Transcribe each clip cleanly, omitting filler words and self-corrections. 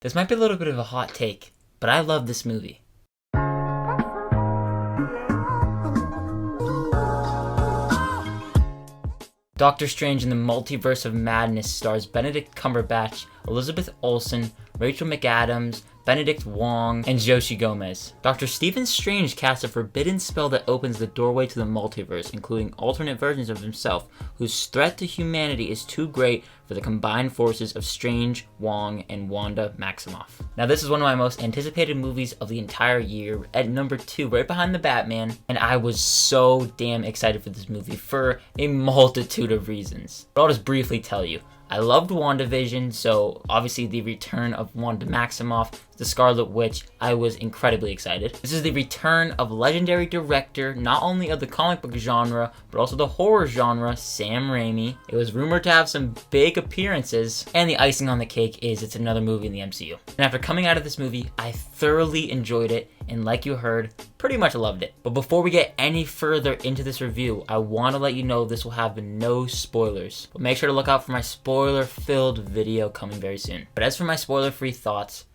This might be a little bit of a hot take, but I love this movie. Doctor Strange in the Multiverse of Madness stars Benedict Cumberbatch, Elizabeth Olsen, Rachel McAdams, Benedict Wong, and Joshi Gomez. Dr. Stephen Strange casts a forbidden spell that opens the doorway to the multiverse, including alternate versions of himself, whose threat to humanity is too great for the combined forces of Strange, Wong, and Wanda Maximoff. Now this is one of my most anticipated movies of the entire year, at number 2, right behind The Batman, and I was so damn excited for this movie for a multitude of reasons. But I'll just briefly tell you. I loved WandaVision, so obviously the return of Wanda Maximoff, the Scarlet Witch, I was incredibly excited. This is the return of legendary director, not only of the comic book genre, but also the horror genre, Sam Raimi. It was rumored to have some big appearances, and the icing on the cake is it's another movie in the MCU. And after coming out of this movie, I thoroughly enjoyed it, and like you heard, pretty much loved it. But before we get any further into this review, I want to let you know this will have no spoilers. But make sure to look out for my spoiler-filled video coming very soon. But as for my spoiler-free thoughts,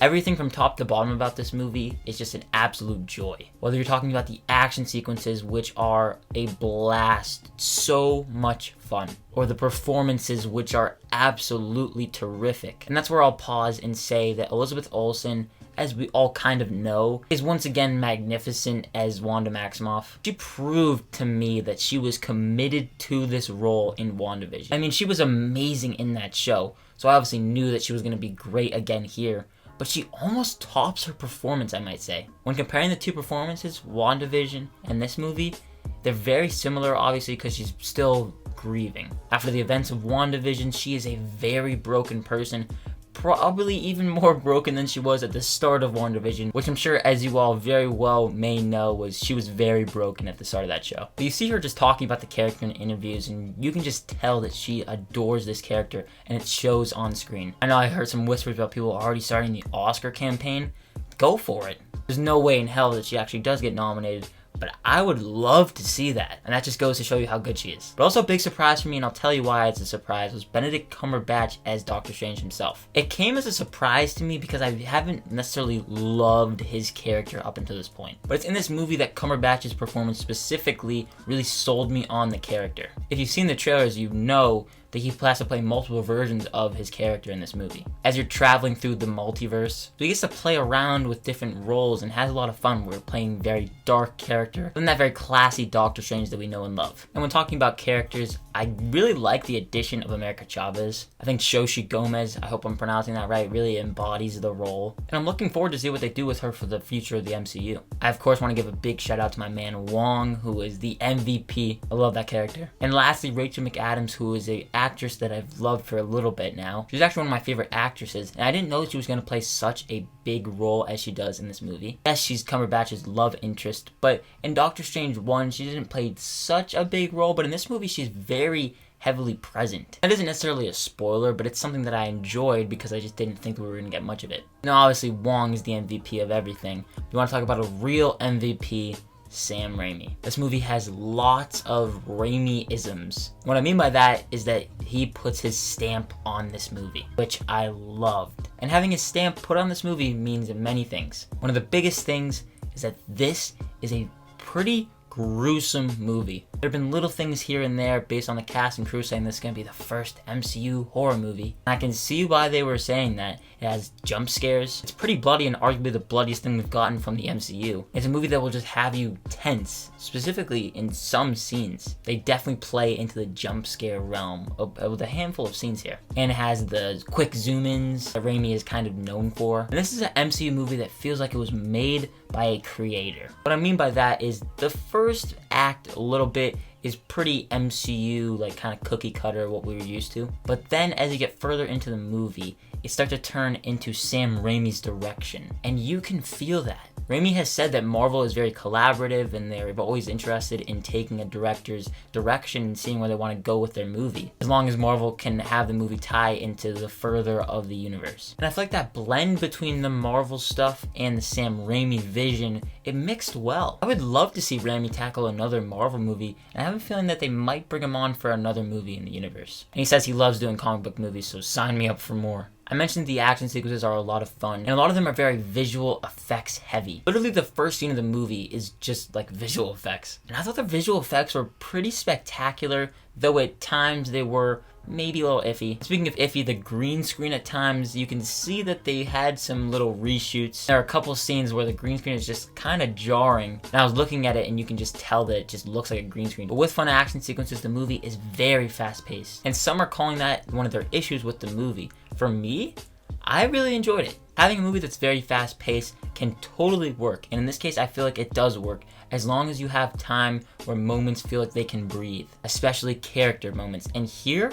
everything from top to bottom about this movie is just an absolute joy. Whether you're talking about the action sequences, which are a blast, so much fun, or the performances, which are absolutely terrific. And that's where I'll pause and say that Elizabeth Olsen, as we all kind of know, is once again magnificent as Wanda Maximoff. She proved to me that she was committed to this role in WandaVision. I mean, she was amazing in that show, so I obviously knew that she was going to be great again here. But she almost tops her performance, I might say. When comparing the two performances, WandaVision and this movie, they're very similar, obviously, because she's still grieving. After the events of WandaVision, she is a very broken person, probably even more broken than she was at the start of WandaVision, which I'm sure, as you all very well may know, she was very broken at the start of that show. But you see her just talking about the character in interviews, and you can just tell that she adores this character, and it shows on screen. I know I heard some whispers about people already starting the Oscar campaign. Go for it. There's no way in hell that she actually does get nominated, but I would love to see that. And that just goes to show you how good she is. But also a big surprise for me, and I'll tell you why it's a surprise, was Benedict Cumberbatch as Doctor Strange himself. It came as a surprise to me because I haven't necessarily loved his character up until this point. But it's in this movie that Cumberbatch's performance specifically really sold me on the character. If you've seen the trailers, you know that he has to play multiple versions of his character in this movie. As you're traveling through the multiverse, so he gets to play around with different roles and has a lot of fun. We're playing very dark character, and that very classy Doctor Strange that we know and love. And when talking about characters, I really like the addition of America Chavez. I think Joshi Gomez, I hope I'm pronouncing that right, really embodies the role. And I'm looking forward to see what they do with her for the future of the MCU. I of course want to give a big shout out to my man Wong, who is the MVP. I love that character. And lastly, Rachel McAdams, who is an actress that I've loved for a little bit now. She's actually one of my favorite actresses, and I didn't know that she was going to play such a big role as she does in this movie. Yes, she's Cumberbatch's love interest, but in Doctor Strange 1, she didn't play such a big role, but in this movie, she's very heavily present. That isn't necessarily a spoiler, but it's something that I enjoyed because I just didn't think we were going to get much of it. Now, obviously, Wong is the MVP of everything. You want to talk about a real MVP, Sam Raimi. This movie has lots of Raimi-isms. What I mean by that is that he puts his stamp on this movie, which I loved. And having his stamp put on this movie means many things. One of the biggest things is that this is a pretty gruesome movie. There have been little things here and there based on the cast and crew saying this is going to be the first MCU horror movie. And I can see why they were saying that. It has jump scares. It's pretty bloody and arguably the bloodiest thing we've gotten from the MCU. It's a movie that will just have you tense, specifically in some scenes. They definitely play into the jump scare realm with a handful of scenes here. And it has the quick zoom-ins that Raimi is kind of known for. And this is an MCU movie that feels like it was made by a creator. What I mean by that is the first act a little bit is pretty MCU, like kind of cookie cutter, what we were used to. But then as you get further into the movie, it starts to turn into Sam Raimi's direction. And you can feel that. Raimi has said that Marvel is very collaborative and they're always interested in taking a director's direction and seeing where they want to go with their movie, as long as Marvel can have the movie tie into the further of the universe. And I feel like that blend between the Marvel stuff and the Sam Raimi vision, it mixed well. I would love to see Raimi tackle another Marvel movie, and I have a feeling that they might bring him on for another movie in the universe. And he says he loves doing comic book movies, so sign me up for more. I mentioned the action sequences are a lot of fun, and a lot of them are very visual effects heavy. Literally the first scene of the movie is just like visual effects. And I thought the visual effects were pretty spectacular, though at times they were maybe a little iffy. Speaking of iffy, the green screen at times, you can see that they had some little reshoots. There are a couple scenes where the green screen is just kind of jarring. And I was looking at it and you can just tell that it just looks like a green screen. But with fun action sequences, the movie is very fast paced. And some are calling that one of their issues with the movie. For me, I really enjoyed it. Having a movie that's very fast paced can totally work. And in this case, I feel like it does work as long as you have time where moments feel like they can breathe, especially character moments. And here,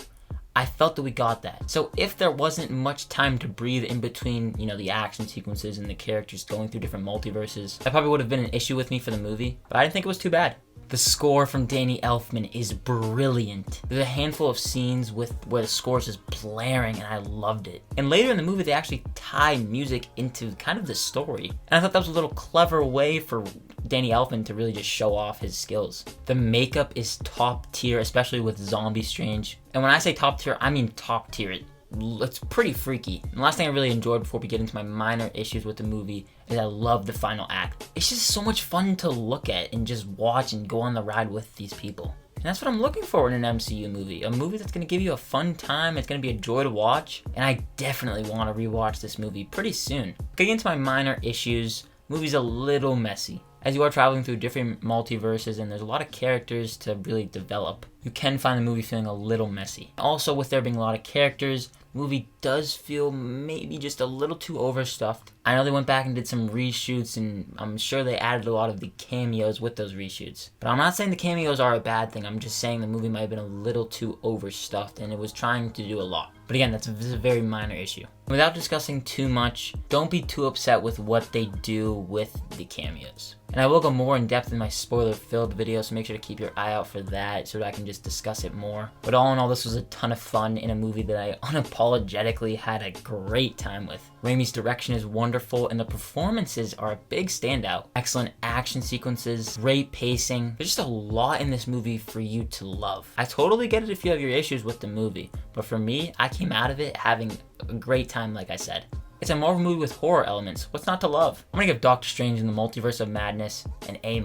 I felt that we got that. So if there wasn't much time to breathe in between, the action sequences and the characters going through different multiverses, that probably would have been an issue with me for the movie, but I didn't think it was too bad. The score from Danny Elfman is brilliant. There's a handful of scenes where the score is just blaring and I loved it. And later in the movie, they actually tie music into kind of the story. And I thought that was a little clever way for Danny Elfman to really just show off his skills. The makeup is top tier, especially with Zombie Strange. And when I say top tier, I mean top tier. It's pretty freaky. And the last thing I really enjoyed before we get into my minor issues with the movie is I love the final act. It's just so much fun to look at and just watch and go on the ride with these people. And that's what I'm looking for in an MCU movie. A movie that's going to give you a fun time. It's going to be a joy to watch. And I definitely want to rewatch this movie pretty soon. Getting into my minor issues, the movie's a little messy. As you are traveling through different multiverses and there's a lot of characters to really develop, you can find the movie feeling a little messy. Also, with there being a lot of characters, the movie does feel maybe just a little too overstuffed. I know they went back and did some reshoots, and I'm sure they added a lot of the cameos with those reshoots. But I'm not saying the cameos are a bad thing. I'm just saying the movie might have been a little too overstuffed and it was trying to do a lot. But again, that's a very minor issue. Without discussing too much, don't be too upset with what they do with the cameos. And I will go more in depth in my spoiler-filled video, so make sure to keep your eye out for that so that I can just discuss it more. But all in all, this was a ton of fun in a movie that I unapologetically had a great time with. Raimi's direction is wonderful, and the performances are a big standout. Excellent action sequences, great pacing. There's just a lot in this movie for you to love. I totally get it if you have your issues with the movie, but for me, I came out of it having a great time, like I said. It's a Marvel movie with horror elements. What's not to love? I'm gonna give Doctor Strange in the Multiverse of Madness an A-.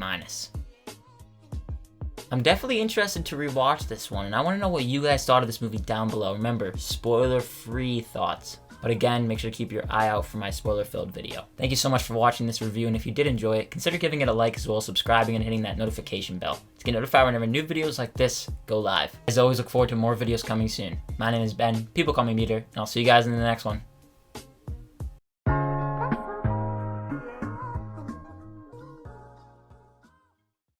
I'm definitely interested to rewatch this one, and I want to know what you guys thought of this movie down below. Remember, spoiler-free thoughts. But again, make sure to keep your eye out for my spoiler-filled video. Thank you so much for watching this review, and if you did enjoy it, consider giving it a like as well as subscribing and hitting that notification bell to get notified whenever new videos like this go live. As always, look forward to more videos coming soon. My name is Ben, people call me Meter, and I'll see you guys in the next one.